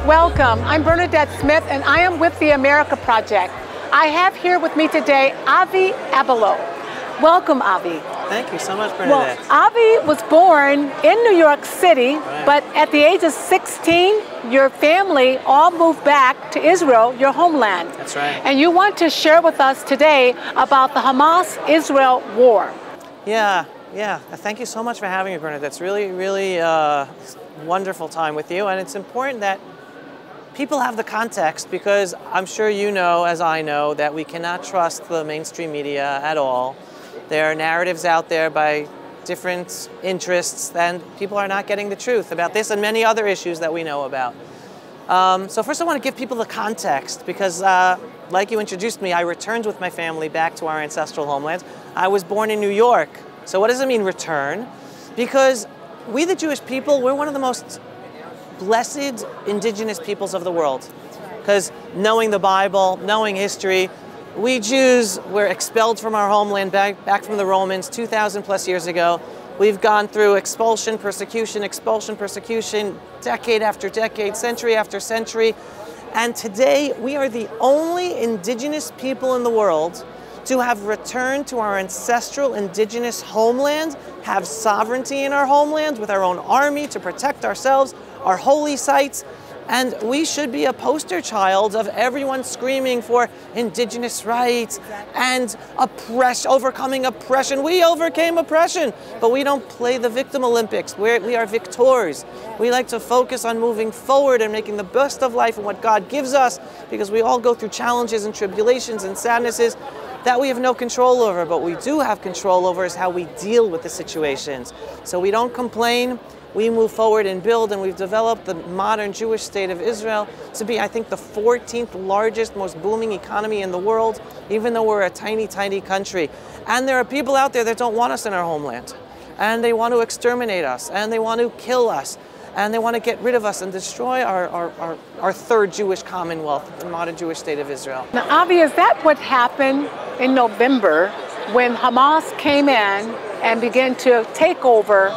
Welcome. I'm Bernadette Smith, and I am with the America Project. I have here with me today Avi Abelow. Welcome, Avi. Thank you so much, Bernadette. Well, Avi was born in New York City, Right. but at the age of 16, your family all moved back to Israel, your homeland. That's right. And you want to share with us today about the Hamas-Israel war. Yeah. Thank you so much for having me, Bernadette. It's really wonderful time with you, and it's important that people have the context, because I'm sure you know, as I know, that we cannot trust the mainstream media at all. There are narratives out there by different interests, and people are not getting the truth about this and many other issues that we know about. So first I want to give people the context, because like you introduced me, I returned with my family back to our ancestral homelands. I was born in New York. So what does it mean, return? Because we, the Jewish people, we're one of the most blessed indigenous peoples of the world. Because knowing the Bible, knowing history, we Jews were expelled from our homeland back from the Romans 2,000 plus years ago. We've gone through expulsion, persecution, decade after decade, century after century. And today we are the only indigenous people in the world to have returned to our ancestral indigenous homeland, have sovereignty in our homeland with our own army to protect ourselves, our holy sites. And we should be a poster child of everyone screaming for indigenous rights and overcoming oppression. We overcame oppression, but we don't play the victim Olympics. We are victors. We like to focus on moving forward and making the best of life and what God gives us, because we all go through challenges and tribulations and sadnesses that we have no control over. But we do have control over is how we deal with the situations. So we don't complain. We move forward and build, and we've developed the modern Jewish state of Israel to be, I think, the 14th largest, most booming economy in the world, even though we're a tiny, tiny country. And there are people out there that don't want us in our homeland, and they want to exterminate us, and they want to kill us, and they want to get rid of us and destroy our third Jewish commonwealth, the modern Jewish state of Israel. Now, Avi, is that what happened in November when Hamas came in and began to take over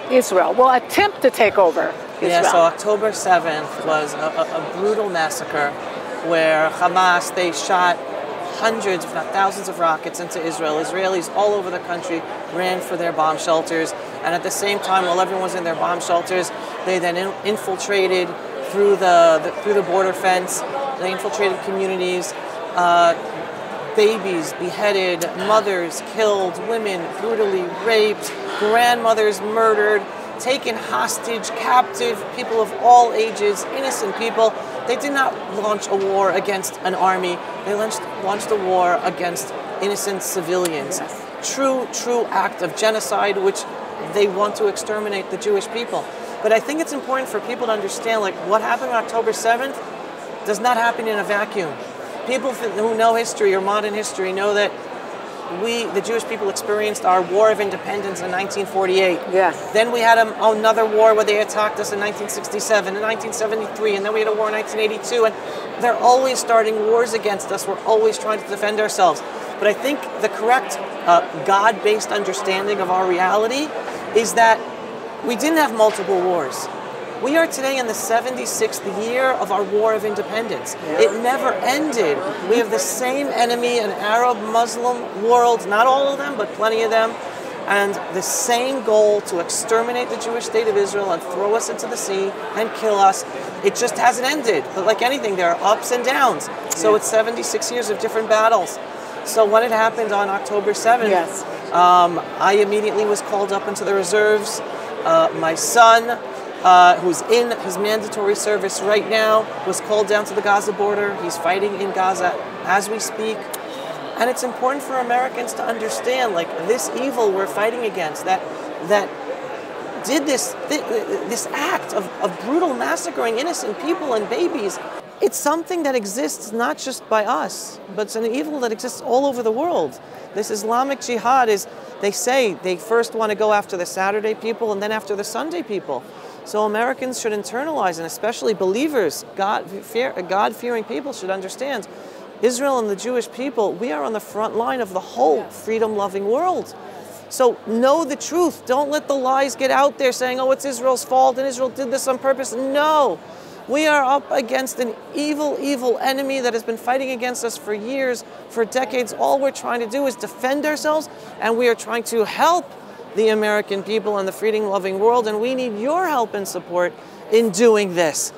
Israel? Well, attempt to take over Israel. Yeah, so October 7th was a brutal massacre where Hamas, they shot hundreds, if not thousands of rockets into Israel. Israelis all over the country ran for their bomb shelters. And at the same time, while everyone was in their bomb shelters, they then infiltrated through the border fence. They infiltrated communities. Babies beheaded, mothers killed, women brutally raped, grandmothers murdered, taken hostage, captive, people of all ages, innocent people. They did not launch a war against an army. They launched a war against innocent civilians. Yes. True act of genocide, which they want to exterminate the Jewish people. But I think it's important for people to understand, like, what happened on October 7th does not happen in a vacuum. People who know history or modern history know that we, the Jewish people, experienced our War of Independence in 1948. Yes. Then we had another war where they attacked us in 1967, in 1973, and then we had a war in 1982. And they're always starting wars against us. We're always trying to defend ourselves. But I think the correct God-based understanding of our reality is that we didn't have multiple wars. We are today in the 76th year of our War of Independence. It never ended. We have the same enemy, an Arab Muslim world, not all of them, but plenty of them, and the same goal to exterminate the Jewish state of Israel and throw us into the sea and kill us. It just hasn't ended. But like anything, there are ups and downs. So it's 76 years of different battles. So when it happened on October 7th, Yes. I immediately was called up into the reserves. My son, who's in his mandatory service right now, was called down to the Gaza border. He's fighting in Gaza as we speak. And it's important for Americans to understand, like, this evil we're fighting against, that did this act of brutal massacring innocent people and babies. It's something that exists not just by us, but it's an evil that exists all over the world. This Islamic jihad is, they say, they first want to go after the Saturday people and then after the Sunday people. So Americans should internalize, and especially believers, God-fearing people should understand, Israel and the Jewish people, we are on the front line of the whole freedom-loving world. So know the truth. Don't let the lies get out there saying, oh, it's Israel's fault and Israel did this on purpose. No. We are up against an evil, evil enemy that has been fighting against us for years, for decades. All we're trying to do is defend ourselves, and we are trying to help the American people and the freedom-loving world, and we need your help and support in doing this.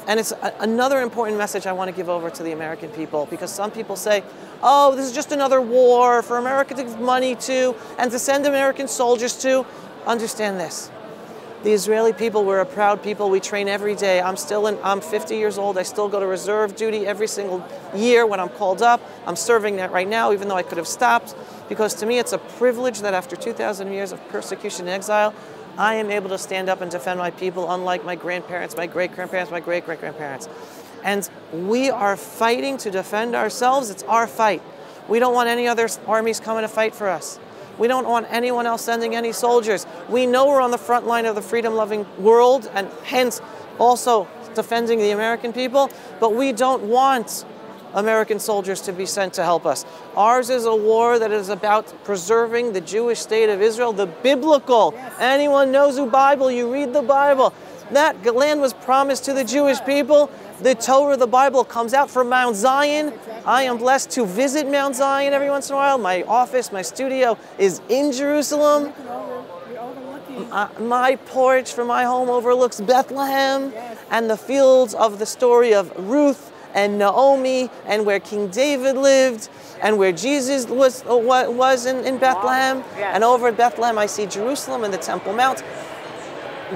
And it's another important message I want to give over to the American people, because some people say, oh, this is just another war for America to give money to and to send American soldiers to. Understand this. The Israeli people, we're a proud people. We train every day. I'm 50 years old. I still go to reserve duty every single year when I'm called up. I'm serving that right now, even though I could have stopped, because to me it's a privilege that after 2,000 years of persecution and exile, I am able to stand up and defend my people, unlike my grandparents, my great-grandparents, my great-great-grandparents. And we are fighting to defend ourselves. It's our fight. We don't want any other armies coming to fight for us. We don't want anyone else sending any soldiers. We know we're on the front line of the freedom-loving world, and hence also defending the American people, but we don't want American soldiers to be sent to help us. Ours is a war that is about preserving the Jewish state of Israel, the biblical. Yes. Anyone knows the Bible, you read the Bible. That land was promised to the Jewish people. The Torah, the Bible, comes out from Mount Zion. I am blessed to visit Mount Zion every once in a while. My office, my studio is in Jerusalem. My porch from my home overlooks Bethlehem and the fields of the story of Ruth and Naomi, and where King David lived, and where Jesus was in Bethlehem. And over at Bethlehem, I see Jerusalem and the Temple Mount.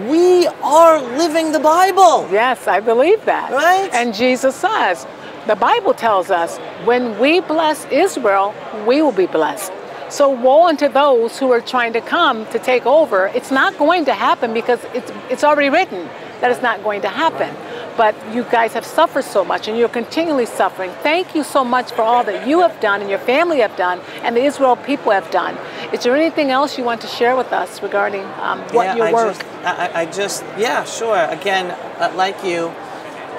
We are living the Bible. Yes, I believe that. Right? And Jesus says, the Bible tells us, when we bless Israel, we will be blessed. So woe unto those who are trying to come to take over. It's not going to happen, because it's already written that it's not going to happen. But you guys have suffered so much, and you're continually suffering. Thank you so much for all that you have done and your family have done and the Israel people have done. Is there anything else you want to share with us regarding what your work? Yeah, sure. Again, like you,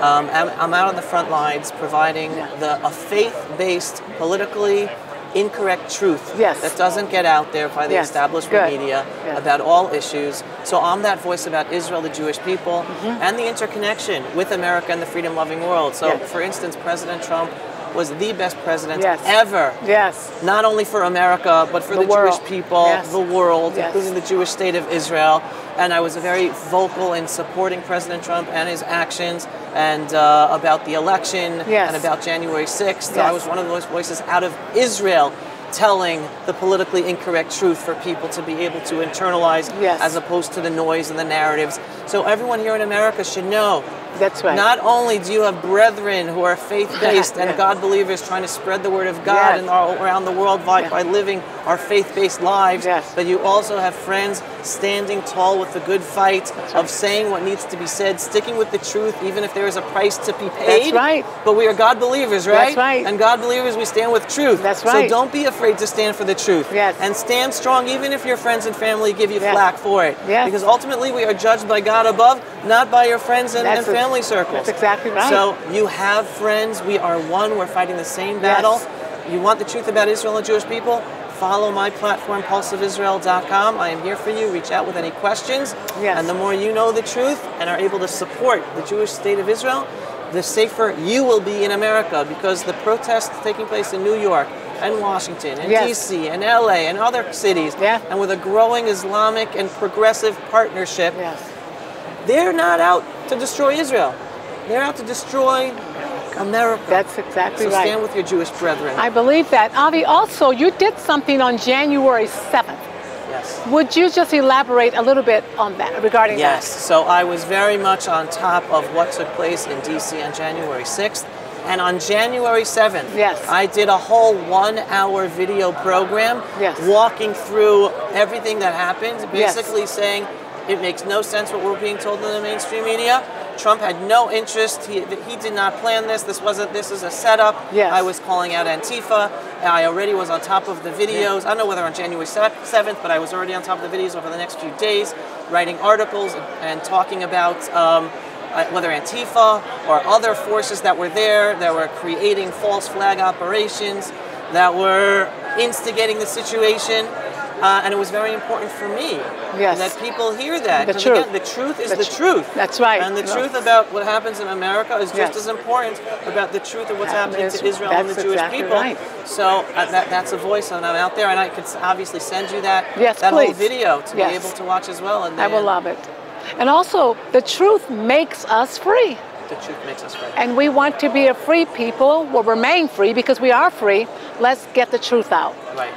I'm out on the front lines providing a faith-based, politically incorrect truth that doesn't get out there by the establishment media about all issues. So I'm that voice about Israel, the Jewish people, and the interconnection with America and the freedom-loving world. So, for instance, President Trump was the best president ever. Yes. Not only for America, but for the Jewish people, the world, including the Jewish state of Israel. And I was very vocal in supporting President Trump and his actions, and about the election, and about January 6th. So I was one of those voices out of Israel telling the politically incorrect truth for people to be able to internalize, as opposed to the noise and the narratives. So everyone here in America should know, that's right. Not only do you have brethren who are faith-based and God believers trying to spread the word of God around the world by living our faith-based lives, but you also have friends standing tall with the good fight of saying what needs to be said, sticking with the truth, even if there is a price to be paid. That's right. But we are God believers, right? That's right. And God believers, we stand with truth. That's right. So don't be afraid to stand for the truth. Yes. And stand strong, even if your friends and family give you flack for it. Yes. Because ultimately we are judged by God above, not by your friends and family circles. That's exactly right. So you have friends. We are one. We're fighting the same battle. You want the truth about Israel and Jewish people? Follow my platform, pulseofisrael.com. I am here for you. Reach out with any questions. Yes. And the more you know the truth and are able to support the Jewish state of Israel, the safer you will be in America, because the protests taking place in New York and Washington and DC and LA and other cities, and with a growing Islamic and progressive partnership, they're not out to destroy Israel. They're out to destroy America. That's exactly right. So stand with your Jewish brethren. I believe that. Avi, also, you did something on January 7th. Yes. Would you just elaborate a little bit on that, regarding that? Yes. So I was very much on top of what took place in DC on January 6th. And on January 7th, I did a whole 1-hour video program walking through everything that happened, basically saying it makes no sense what we're being told in the mainstream media. Trump had no interest. He did not plan this. This is a setup. I was calling out Antifa. I already was on top of the videos. I don't know whether on January 7th, but I was already on top of the videos over the next few days, writing articles and talking about whether Antifa or other forces that were there, that were creating false flag operations, that were instigating the situation. and it was very important for me that people hear that. The 'Cause truth. Again, the truth is the truth. That's right. And the truth about what happens in America is just as important about the truth of what's happening to Israel and the Jewish people. Right. So that's a voice, and I'm out there, and I could obviously send you that Yes, that please. whole video to be able to watch as well. And I will love it. And also, the truth makes us free. The truth makes us free. And we want to be a free people. We'll remain free because we are free. Let's get the truth out. Right.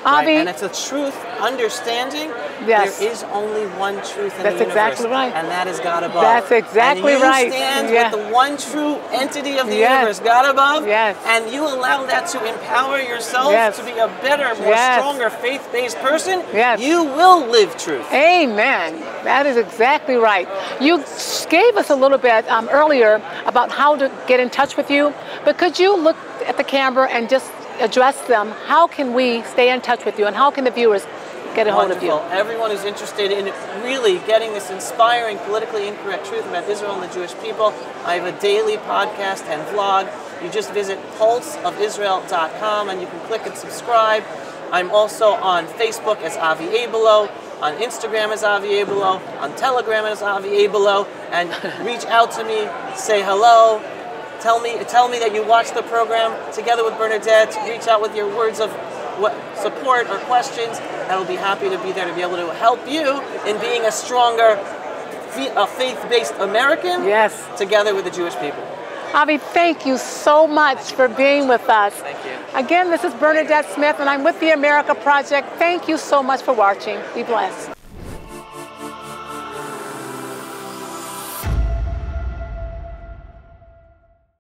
Avi, And it's a truth understanding. Yes. There is only one truth in the universe. That's exactly right. And that is God above. That's exactly right. And you stand Yeah. with the one true entity of the universe, God above. Yes. And you allow that to empower yourself to be a better, more stronger, faith-based person. Yes. You will live truth. Amen. That is exactly right. You gave us a little bit earlier about how to get in touch with you, but could you look at the camera and just address them? How can we stay in touch with you, and how can the viewers get a hold of you? Everyone who's interested in really getting this inspiring, politically incorrect truth about Israel and the Jewish people, I have a daily podcast and vlog. You just visit pulseofisrael.com and you can click and subscribe. I'm also on Facebook as Avi Abelow, on Instagram as Avi Abelow, on Telegram as Avi Abelow, and reach out to me, say hello. Tell me that you watched the program together with Bernadette. Reach out with your words of support or questions, and I'll be happy to be there to be able to help you in being a stronger, faith-based American together with the Jewish people. Avi, thank you so much for being with us. Thank you. Again, this is Bernadette Smith, and I'm with the America Project. Thank you so much for watching. Be blessed.